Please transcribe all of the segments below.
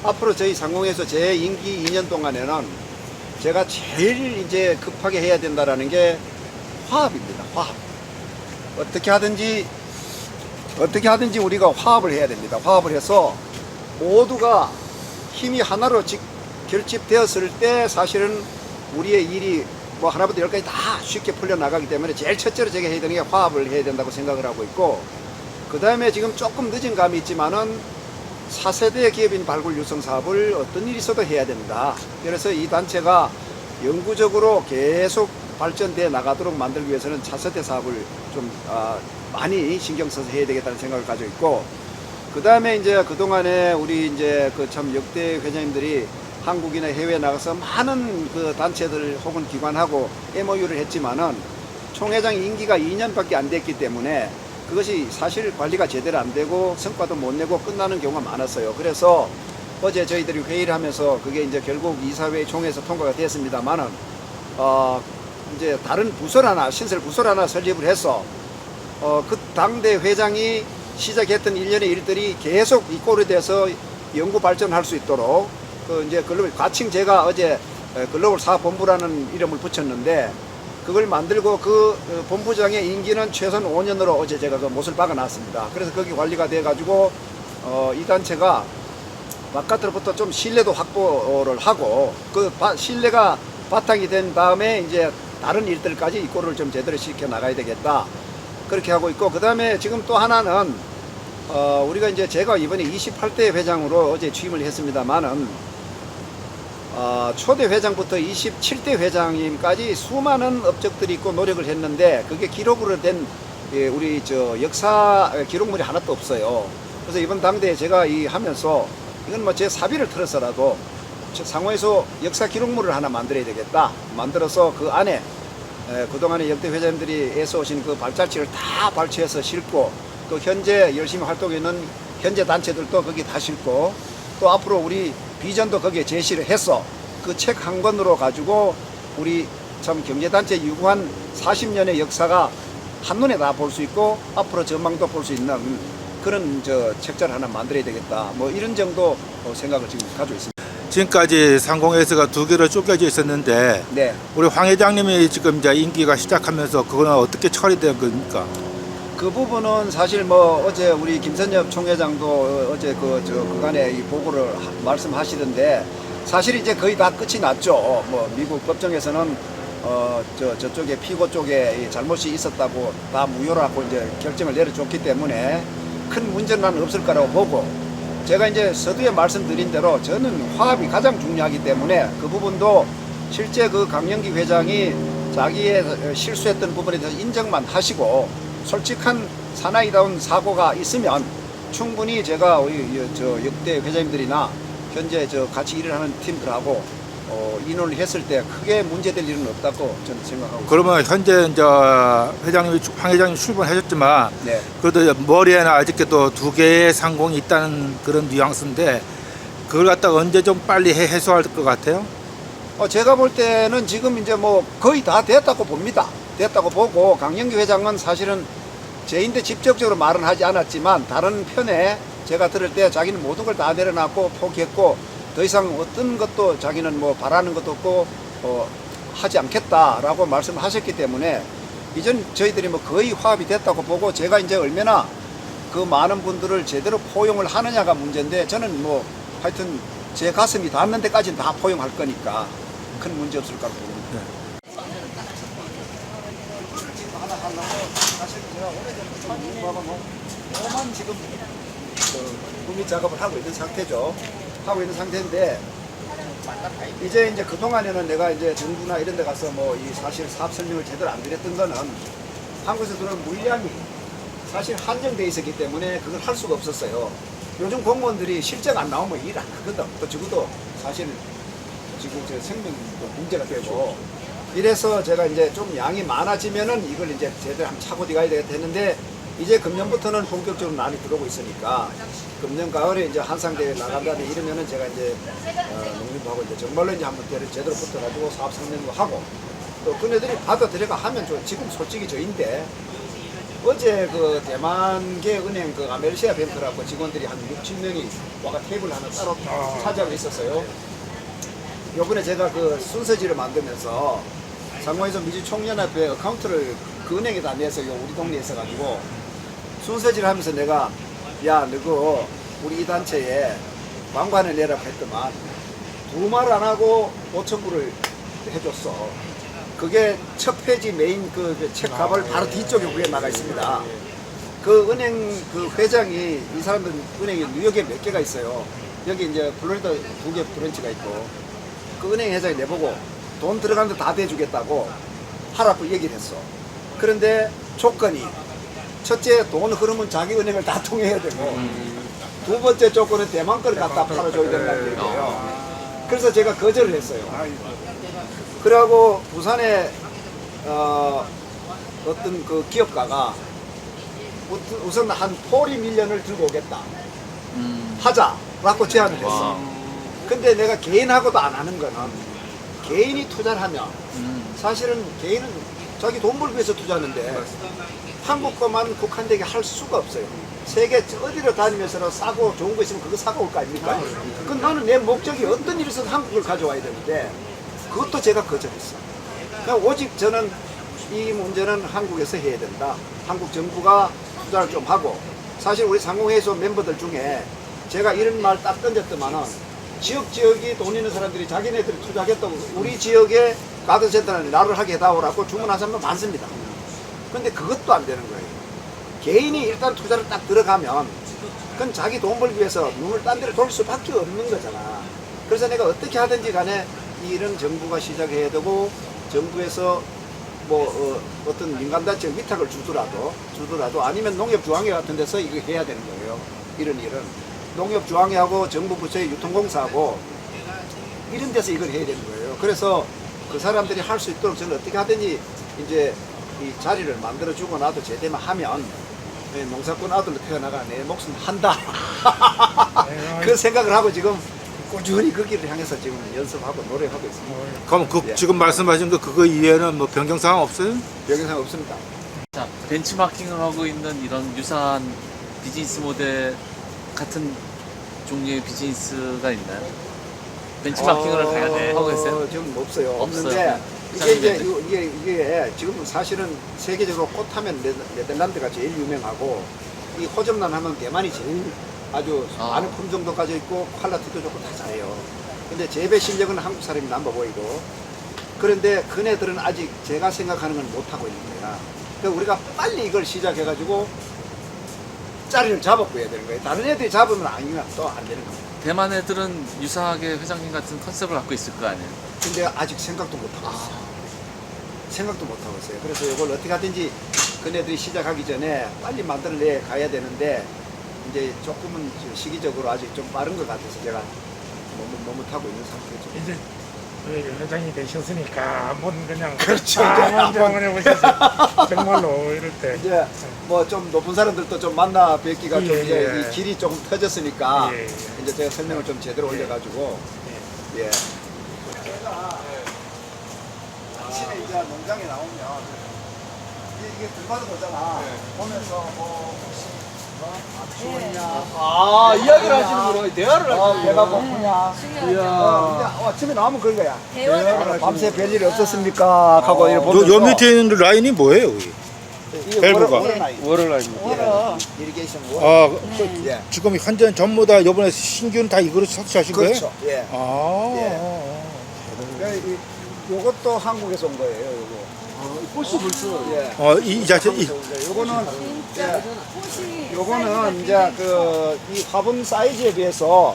앞으로 저희 상공에서 제 임기 2년 동안에는 제가 제일 이제 급하게 해야 된다라는 게 화합입니다. 화합. 어떻게 하든지 우리가 화합을 해야 됩니다. 화합을 해서 모두가 힘이 하나로 결집되었을 때 사실은 우리의 일이 뭐 하나부터 열까지 다 쉽게 풀려나가기 때문에 제일 첫째로 제가 해야 되는 게 화합을 해야 된다고 생각을 하고 있고, 그 다음에 지금 조금 늦은 감이 있지만은 4세대 기업인 발굴 육성 사업을 어떤 일이 있어도 해야 된다. 그래서 이 단체가 영구적으로 계속 발전돼 나가도록 만들기 위해서는 차세대 사업을 좀 많이 신경 써서 해야 되겠다는 생각을 가지고 있고, 그 다음에 이제 그동안에 우리 이제 그 참 역대 회장님들이 한국이나 해외에 나가서 많은 그 단체들 혹은 기관하고 MOU를 했지만은 총회장 임기가 2년밖에 안 됐기 때문에 그것이 사실 관리가 제대로 안 되고 성과도 못 내고 끝나는 경우가 많았어요. 그래서 어제 저희들이 회의를 하면서 그게 이제 결국 이사회 총회에서 통과가 됐습니다만은 이제 다른 부서를 하나, 신설 부서를 하나 설립을 해서 그 당대 회장이 시작했던 일련의 일들이 계속 이 꼴이 돼서 연구 발전할 수 있도록 그 이제 글로벌 가칭 제가 어제 글로벌 사업본부라는 이름을 붙였는데, 그걸 만들고 그 본부장의 임기는 최소한 5년으로 어제 제가 그 못을 박아놨습니다. 그래서 거기 관리가 돼가지고 이 단체가 바깥으로부터 좀 신뢰도 확보를 하고 그 신뢰가 바탕이 된 다음에 이제 다른 일들까지 이 꼴을 좀 제대로 시켜 나가야 되겠다, 그렇게 하고 있고, 그 다음에 지금 또 하나는 우리가 이제 제가 이번에 28대 회장으로 어제 취임을 했습니다만은 초대 회장부터 27대 회장님까지 수많은 업적들이 있고 노력을 했는데 그게 기록으로 된 우리 저 역사 기록물이 하나도 없어요. 그래서 이번 당대에 제가 하면서 이건 뭐 제 사비를 틀어서라도 상호에서 역사 기록물을 하나 만들어야 되겠다. 만들어서 그 안에 그동안에 역대 회장님들이 애써오신 그 발자취를 다 발췌해서 싣고, 또 현재 열심히 활동해 있는 현재 단체들도 거기 다 싣고, 또 앞으로 우리 비전도 거기에 제시를 해서 그 책 한 권으로 가지고 우리 참 경제단체 유구한 40년의 역사가 한눈에 다 볼 수 있고 앞으로 전망도 볼 수 있는 그런 책자를 하나 만들어야 되겠다, 뭐 이런 정도 생각을 지금 가지고 있습니다. 지금까지 상공회사가 2개로 쪼개져 있었는데 네. 우리 황 회장님이 지금 이제 임기가 시작하면서 그거는 어떻게 처리된 겁니까? 그 부분은 사실 뭐 어제 우리 김선엽 총회장도 어제 그간에 이 보고를 말씀하시던데, 사실 이제 거의 다 끝이 났죠. 뭐 미국 법정에서는 저쪽에 피고 쪽에 잘못이 있었다고 다 무효라고 이제 결정을 내려줬기 때문에 큰 문제는 없을 거라고 보고, 제가 이제 서두에 말씀드린 대로 저는 화합이 가장 중요하기 때문에 그 부분도 실제 그 강영기 회장이 자기의 실수했던 부분에 대해서 인정만 하시고 솔직한 사나이다운 사고가 있으면 충분히 제가 역대 회장님들이나 현재 같이 일을 하는 팀들하고 인원을 했을 때 크게 문제될 일은 없다고 저는 생각하고 그러면 현재 이제 회장님이 황 회장님 출범하셨지만 네. 그래도 머리에는 아직도 2개의 상공이 있다는 그런 뉘앙스인데 그걸 갖다가 언제 좀 빨리 해소할 것 같아요? 제가 볼 때는 지금 이제 뭐 거의 다 됐다고 봅니다. 됐다고 보고, 강영기 회장은 사실은 제인데 직접적으로 말은 하지 않았지만 다른 편에 제가 들을 때 자기는 모든 걸 다 내려놨고 포기했고 더 이상 어떤 것도 자기는 뭐 바라는 것도 없고 하지 않겠다라고 말씀하셨기 때문에 이전 저희들이 뭐 거의 화합이 됐다고 보고, 제가 이제 얼마나 그 많은 분들을 제대로 포용을 하느냐가 문제인데 저는 뭐 하여튼 제 가슴이 닿는 데까지는 다 포용할 거니까 큰 문제 없을 거라고 봅니다. 사실 제가 오래전부터 오만 지금 구미 작업을 하고 있는 상태죠. 하고 있는 상태인데 이제 그동안에는 내가 이제 정부나 이런 데 가서 뭐 이 사실 사업 설명을 제대로 안 드렸던 거는 한국에서 들어온 물량이 사실 한정돼 있었기 때문에 그걸 할 수가 없었어요. 요즘 공무원들이 실적 안 나오면 일 안 하거든. 또 적어도 사실 지금 제 생명 문제가 되고, 이래서 제가 이제 좀 양이 많아지면은 이걸 이제 제대로 한번 차고 들어가야 되겠다 했는데, 이제 금년부터는 본격적으로 날이 들어오고 있으니까 금년 가을에 이제 한상대회 나간다는 이러면은 제가 이제 농림부하고 이제 정말로 이제 한번 제대로 붙어가지고 사업 상명도 하고, 또 그네들이 받아들여가 하면 지금 솔직히 저인데 어제 그 대만계 은행 그 아메리시아 뱅크라고 직원들이 한 6, 7명이 와가 테이블 하나 따로 차지하고 있었어요. 요번에 제가 그 순서지를 만들면서 상공에서 미주총연합회 어카운트를 그 은행에다 내서 우리 동네에 있어가지고 순서지를 하면서 내가 야 너거 우리 이 단체에 광관을 내라고 했더만 두 말 안 하고 5,000불을 해줬어. 그게 첫 페이지 메인 그 책 가발 바로 뒤쪽에 위에 나가 있습니다. 그 은행 그 회장이 이 사람들 은행이 뉴욕에 몇 개가 있어요. 여기 이제 플로리다 2개 브랜치가 있고 그 은행 회장이 내보고 돈 들어가는 데 다 대주겠다고 하라고 얘기를 했어. 그런데 조건이 첫째 돈 흐름은 자기 은행을 다 통해야 되고 두 번째 조건은 대만 거를 갖다 팔아줘야 된다는 얘기예요. 그래서 제가 거절을 했어요. 그러고 부산에 어떤 그 기업가가 우선 한 포리 밀련을 들고 오겠다. 하자라고 제안을 했어. 근데 내가 개인하고도 안 하는 거는 개인이 투자를 하면 사실은 개인은 자기 돈 벌기 위해서 투자하는데 한국 것만 국한되게 할 수가 없어요. 세계 어디로 다니면서 싸고 좋은 거 있으면 그거 사고 올 거 아닙니까? 그건 나는 내 목적이 어떤 일이 있어도 한국을 가져와야 되는데 그것도 제가 거절했어. 그냥 오직 저는 이 문제는 한국에서 해야 된다. 한국 정부가 투자를 좀 하고 사실 우리 상공회의소 멤버들 중에 제가 이런 말 딱 던졌더만은 지역이 돈 있는 사람들이 자기네들이 투자하겠다고 우리 지역에 가든센터는 나를 하게 해다오라고 주문한 사람도 많습니다. 근데 그것도 안 되는 거예요. 개인이 일단 투자를 딱 들어가면 그건 자기 돈 벌기 위해서 눈을 딴 데로 돌릴 수밖에 없는 거잖아. 그래서 내가 어떻게 하든지 간에 이 일은 정부가 시작해야 되고 정부에서 뭐 어떤 민간단체 위탁을 주더라도 아니면 농협중앙회 같은 데서 이거 해야 되는 거예요. 이런 일은 농협중앙회하고 정부 부처의 유통공사하고 이런 데서 이걸 해야 되는 거예요. 그래서 그 사람들이 할 수 있도록 저는 어떻게 하든지 이제 이 자리를 만들어주고 나도 제대만 하면 농사꾼 아들로 태어나가 내 목숨 한다. 그 생각을 하고 지금 꾸준히 그 길을 향해서 지금 연습하고 노력하고 있습니다. 그럼 그 예. 지금 말씀하신 거 그거 이외에는 뭐 변경사항 없어요? 병행상 없습니다. 자, 벤치마킹을 하고 있는 이런 유사한 비즈니스 모델 같은 종류의 비즈니스가 있나요? 벤치마킹을 가야 돼 하고 있어요? 지금 없어요. 없어요. 없는데 이게 이제 사장님들. 이게 지금 사실은 세계적으로 꽃하면 네덜란드가 제일 유명하고 이 호접란 하면 대만이 제일 아주 많은 품종도 가져 있고 퀄리티도 좋고 다 잘해요. 근데 재배 실력은 한국 사람이 넘버 보이고 그런데 그네들은 아직 제가 생각하는 건 못하고 있는 거야. 그러니까 우리가 빨리 이걸 시작해가지고 자리를 잡아줘야 되는 거예요. 다른 애들이 잡으면 아니면 또 안 되는 겁니다. 대만 애들은 유사하게 회장님 같은 컨셉을 갖고 있을 거 아니에요? 근데 아직 생각도 못하고 있어요. 생각도 못하고 있어요. 그래서 이걸 어떻게 하든지 그네들이 시작하기 전에 빨리 만들어내 가야 되는데 이제 조금은 시기적으로 아직 좀 빠른 것 같아서 제가 머뭇하고 있는 상태죠. 이제 그 회장이 되셨으니까 한번 그냥 그렇죠. 한번 해보셔서 정말로 이럴 때 이제 뭐 좀 높은 사람들도 좀 만나 뵙기가 좀 예, 이제 예. 이 길이 조금 터졌으니까 예, 예. 이제 제가 설명을 좀 제대로 올려가지고 예. 아침에 이제 농장에 나오면 이게 들받아 보잖아. 보면서 뭐 혹시 추웠냐? 아, 이야기를 하시는구나. 대화를 하시는 배가 고프냐? 근데 아침에 나오면 그런 거야. 밤새 별일 없었습니까? 하고 이렇게 보면서 요 밑에 있는 라인이 뭐예요? 여기? 이게 밸브가. 월을 아닙니까? 이리게이션 워. 아, 예. 지금 현재 전부 다 이번에 신규는 다 이거로 설치하신 거예요? 그렇죠. 예. 요것도 한국에서 온 거예요. 요거. 벌써 예. 이 자체 요거는 요거는 이제 그 이 화분 사이즈에 비해서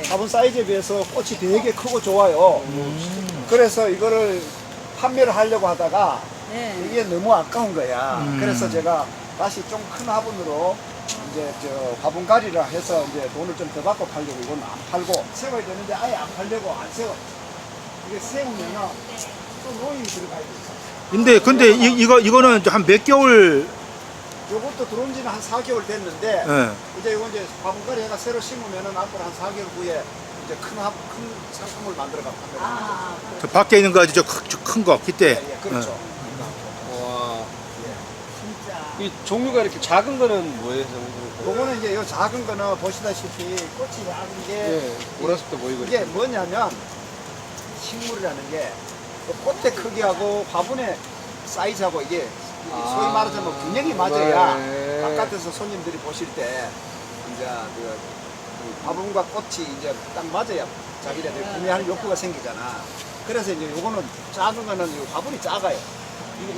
화분 사이즈에 비해서 꽃이 되게 크고 좋아요. 그래서 이거를 판매를 하려고 하다가 이게 너무 아까운 거야. 그래서 제가 다시 좀 큰 화분으로 이제 저 화분가리라 해서 이제 돈을 좀 더 받고 팔려고 이건 안 팔고 세워야 되는데 아예 안 팔려고 안 세워. 이게 세우면은 또 노임이 들어가야 돼. 근데 이거는 한 몇 개월 요것도 들어온 지는 한 4개월 됐는데 예. 이제 이거 이제 화분가리 해가 새로 심으면은 앞으로 한 4개월 후에 이제 큰 상품을 만들어가 판매합니다. 저 밖에 있는 거 아주 큰 거 그때. 예, 그렇죠. 와. 이 종류가 이렇게 작은 거는 뭐예요? 요거는 이제 요 작은 거는 보시다시피 꽃이 작은 게 예, 어렸을 때 보이고 이게 뭐냐면 식물이라는 게 꽃의 크기하고 화분의 사이즈하고 이게 소위 말하자면 균형이 맞아야 네. 바깥에서 손님들이 보실 때 이제 그 화분과 꽃이 이제 딱 맞아야 자기네들 구매할 욕구가 생기잖아. 그래서 이제 요거는 작은 거는 이 화분이 작아요.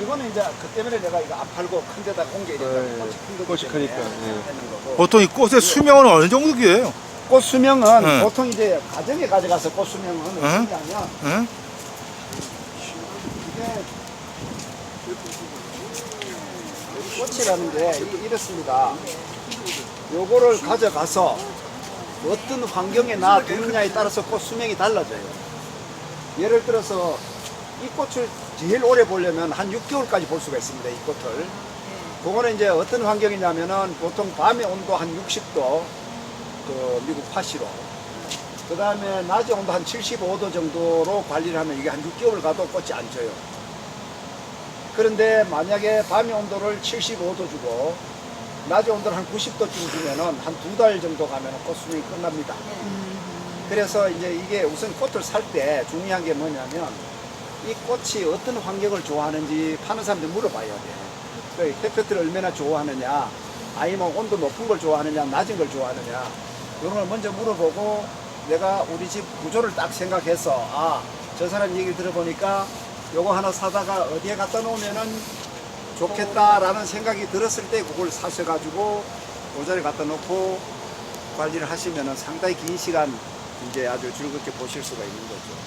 이거는 이제 그 때문에 내가 이거 안 팔고 큰 데다 옮겨야 된다. 네. 꽃이 큰 거기 꽃이 때문에 크니까, 네. 하는 거고. 보통 이 꽃의 수명은 어느 정도 기예요? 꽃 수명은 네. 보통 이제 가정에 가져가서 꽃 수명은 어떻게 하면 응? 이게 꽃이라는 게 이렇습니다. 요거를 가져가서 어떤 환경에 놔두느냐에 따라서 꽃 수명이 달라져요. 예를 들어서 이 꽃을 제일 오래 보려면 한 6개월까지 볼 수가 있습니다. 이 꽃을. 그거는 이제 어떤 환경이냐면은 보통 밤의 온도 한 60도, 그 미국 파시로. 그 다음에 낮의 온도 한 75도 정도로 관리를 하면 이게 한 6개월 가도 꽃이 안 져요. 그런데 만약에 밤의 온도를 75도 주고 낮의 온도를 한 90도쯤 주면은 한 2달 정도 가면 꽃 수명이 끝납니다. 그래서 이제 이게 우선 꽃을 살 때 중요한 게 뭐냐면 이 꽃이 어떤 환경을 좋아하는지 파는 사람들 물어봐야 돼요. 그 햇볕을 얼마나 좋아하느냐, 아니면 온도 높은 걸 좋아하느냐, 낮은 걸 좋아하느냐, 이런 걸 먼저 물어보고 내가 우리 집 구조를 딱 생각해서 아, 저 사람 얘기를 들어보니까 요거 하나 사다가 어디에 갖다 놓으면은 좋겠다라는 생각이 들었을 때 그걸 사셔가지고 모자를 갖다 놓고 관리를 하시면은 상당히 긴 시간 이제 아주 즐겁게 보실 수가 있는 거죠.